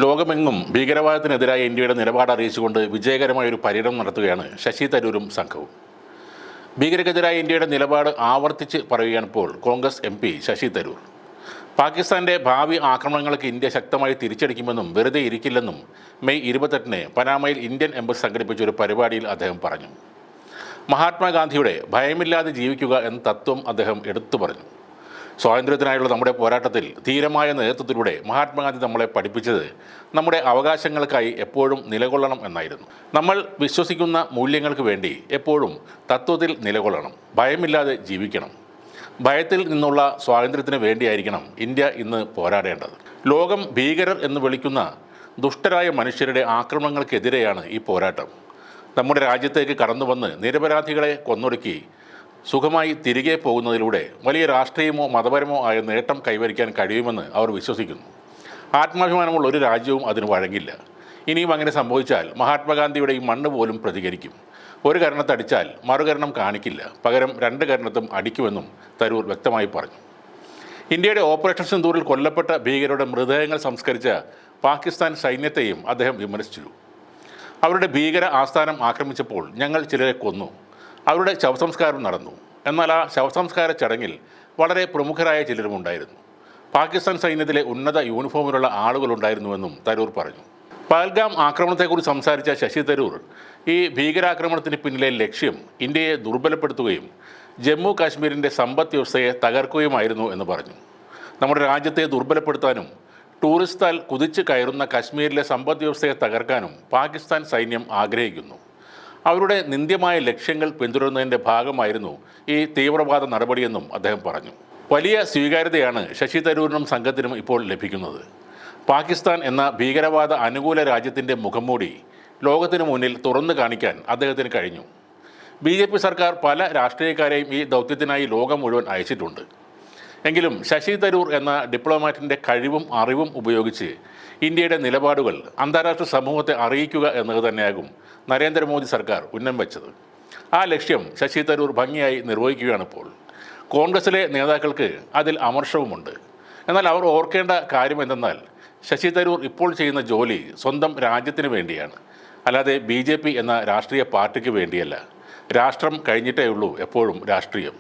ലോകമെങ്ങും ഭീകരവാദത്തിനെതിരായ ഇന്ത്യയുടെ നിലപാട് അറിയിച്ചുകൊണ്ട് വിജയകരമായ ഒരു പര്യടനം നടത്തുകയാണ് ശശി തരൂരും സംഘവും. ഭീകരക്കെതിരായ ഇന്ത്യയുടെ നിലപാട് ആവർത്തിച്ച് പറയുകയാണിപ്പോൾ കോൺഗ്രസ് MP ശശി തരൂർ. പാകിസ്ഥാൻ്റെ ഭാവി ആക്രമണങ്ങൾക്ക് ഇന്ത്യ ശക്തമായി തിരിച്ചടിക്കുമെന്നും വെറുതെ ഇരിക്കില്ലെന്നും മെയ് 28-ന് പനാമയിൽ ഇന്ത്യൻ എംബസി സംഘടിപ്പിച്ച ഒരു പരിപാടിയിൽ അദ്ദേഹം പറഞ്ഞു. മഹാത്മാഗാന്ധിയുടെ ഭയമില്ലാതെ ജീവിക്കുക എന്ന തത്വം അദ്ദേഹം എടുത്തു പറഞ്ഞു. സ്വാതന്ത്ര്യത്തിനായുള്ള നമ്മുടെ പോരാട്ടത്തിൽ ധീരമായ നേതൃത്വത്തിലൂടെ മഹാത്മാഗാന്ധി നമ്മളെ പഠിപ്പിച്ചത് നമ്മുടെ അവകാശങ്ങൾക്കായി എപ്പോഴും നിലകൊള്ളണം എന്നായിരുന്നു. നമ്മൾ വിശ്വസിക്കുന്ന മൂല്യങ്ങൾക്ക് വേണ്ടി എപ്പോഴും തത്വത്തിൽ നിലകൊള്ളണം, ഭയമില്ലാതെ ജീവിക്കണം. ഭയത്തിൽ നിന്നുള്ള സ്വാതന്ത്ര്യത്തിന് വേണ്ടിയായിരിക്കണം ഇന്ത്യ ഇന്ന് പോരാടേണ്ടത്. ലോകം ഭീകരർ എന്ന് വിളിക്കുന്ന ദുഷ്ടരായ മനുഷ്യരുടെ ആക്രമണങ്ങൾക്കെതിരെയാണ് ഈ പോരാട്ടം. നമ്മുടെ രാജ്യത്തേക്ക് കടന്നുവന്ന് നിരപരാധികളെ കൊന്നൊടുക്കി സുഖമായി തിരികെ പോകുന്നതിലൂടെ വലിയ രാഷ്ട്രീയമോ മതപരമോ ആയ നേട്ടം കൈവരിക്കാൻ കഴിയുമെന്ന് അവർ വിശ്വസിക്കുന്നു. ആത്മാഭിമാനമുള്ള ഒരു രാജ്യവും അതിന് വഴങ്ങില്ല. ഇനിയും അങ്ങനെ സംഭവിച്ചാൽ മഹാത്മാഗാന്ധിയുടെ ഈ മണ്ണ് പോലും പ്രതികരിക്കും. ഒരു കരണത്തടിച്ചാൽ മറുകരണം കാണിക്കില്ല, പകരം രണ്ട് കരണത്തും അടിക്കുമെന്നും തരൂർ വ്യക്തമായി പറഞ്ഞു. ഇന്ത്യയുടെ ഓപ്പറേഷൻ സിന്ദൂറിൽ കൊല്ലപ്പെട്ട ഭീകരരുടെ മൃതദേഹങ്ങൾ സംസ്കരിച്ച പാകിസ്ഥാൻ സൈന്യത്തെയും അദ്ദേഹം വിമർശിച്ചു. അവരുടെ ഭീകര ആസ്ഥാനം ആക്രമിച്ചപ്പോൾ ഞങ്ങൾ ചിലരെ കൊന്നു. അവരുടെ ശവസംസ്കാരം നടന്നു. എന്നാൽ ആ ശവസംസ്കാര ചടങ്ങിൽ വളരെ പ്രമുഖരായ ചിലരുമുണ്ടായിരുന്നു. പാകിസ്ഥാൻ സൈന്യത്തിലെ ഉന്നത യൂണിഫോമിലുള്ള ആളുകളുണ്ടായിരുന്നുവെന്നും തരൂർ പറഞ്ഞു. പഹൽഗാം ആക്രമണത്തെക്കുറിച്ച് സംസാരിച്ച ശശി തരൂർ ഈ ഭീകരാക്രമണത്തിന് പിന്നിലെ ലക്ഷ്യം ഇന്ത്യയെ ദുർബലപ്പെടുത്തുകയും ജമ്മു കാശ്മീരിൻ്റെ സമ്പദ് വ്യവസ്ഥയെ തകർക്കുകയുമായിരുന്നു എന്ന് പറഞ്ഞു. നമ്മുടെ രാജ്യത്തെ ദുർബലപ്പെടുത്താനും ടൂറിസ്റ്റാൽ കുതിച്ചു കയറുന്ന കശ്മീരിലെ സമ്പദ് വ്യവസ്ഥയെ തകർക്കാനും പാകിസ്ഥാൻ സൈന്യം ആഗ്രഹിക്കുന്നു. അവരുടെ നിന്ദ്യമായ ലക്ഷ്യങ്ങൾ പിന്തുടരുന്നതിൻ്റെ ഭാഗമായിരുന്നു ഈ തീവ്രവാദ നടപടിയെന്നും അദ്ദേഹം പറഞ്ഞു. വലിയ സ്വീകാര്യതയാണ് ശശി തരൂരിനും സംഘത്തിനും ഇപ്പോൾ ലഭിക്കുന്നത്. പാകിസ്ഥാൻ എന്ന ഭീകരവാദ അനുകൂല രാജ്യത്തിൻ്റെ മുഖംമൂടി ലോകത്തിന് മുന്നിൽ തുറന്നു കാണിക്കാൻ അദ്ദേഹത്തിന് കഴിഞ്ഞു. BJP സർക്കാർ പല രാഷ്ട്രീയക്കാരെയും ഈ ദൗത്യത്തിനായി ലോകം മുഴുവൻ അയച്ചിട്ടുണ്ട്. എങ്കിലും ശശി തരൂർ എന്ന ഡിപ്ലോമാറ്റിൻ്റെ കഴിവും അറിവും ഉപയോഗിച്ച് ഇന്ത്യയുടെ നിലപാടുകൾ അന്താരാഷ്ട്ര സമൂഹത്തെ അറിയിക്കുക എന്നത് തന്നെയാകും നരേന്ദ്രമോദി സർക്കാർ ഉന്നം വെച്ചത്. ആ ലക്ഷ്യം ശശി തരൂർ ഭംഗിയായി നിർവഹിക്കുകയാണിപ്പോൾ. കോൺഗ്രസിലെ നേതാക്കൾക്ക് അതിൽ അമർഷവുമുണ്ട്. എന്നാൽ അവർ ഓർക്കേണ്ട കാര്യം എന്തെന്നാൽ ശശി തരൂർ ഇപ്പോൾ ചെയ്യുന്ന ജോലി സ്വന്തം രാജ്യത്തിന് വേണ്ടിയാണ്, അല്ലാതെ BJP എന്ന രാഷ്ട്രീയ പാർട്ടിക്ക് വേണ്ടിയല്ല. രാഷ്ട്രം കഴിഞ്ഞിട്ടേ ഉള്ളൂ എപ്പോഴും രാഷ്ട്രീയം.